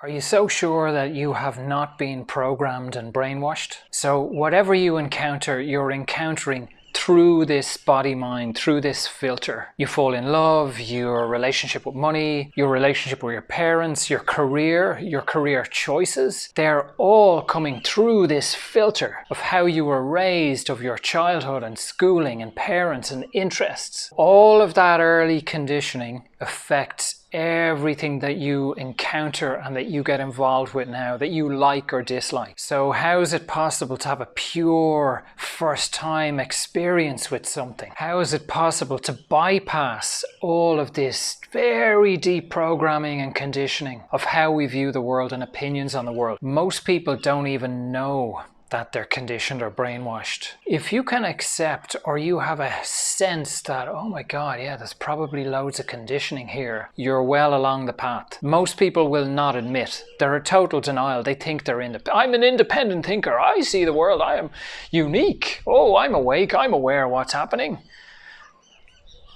Are you so sure that you have not been programmed and brainwashed? So whatever you encounter, you're encountering through this body-mind, through this filter. You fall in love, your relationship with money, your relationship with your parents, your career choices, they're all coming through this filter of how you were raised, of your childhood and schooling and parents and interests. All of that early conditioning affects everything that you encounter and that you get involved with now, that you like or dislike. So how is it possible to have a pure first time experience with something? How is it possible to bypass all of this very deep programming and conditioning of how we view the world and opinions on the world? Most people don't even know that they're conditioned or brainwashed. If you can accept, or you have a sense that, oh my God, yeah, there's probably loads of conditioning here, you're well along the path. Most people will not admit. They're a total denial. They think they're independent. I'm an independent thinker. I see the world. I am unique. Oh, I'm awake. I'm aware of what's happening.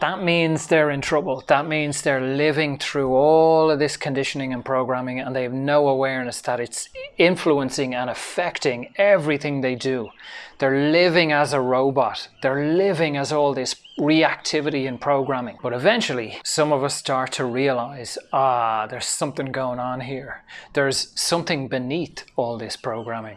That means they're in trouble. That means they're living through all of this conditioning and programming, and they have no awareness that it's influencing and affecting everything they do. They're living as a robot. They're living as all this reactivity and programming. But eventually, some of us start to realize, there's something going on here. There's something beneath all this programming.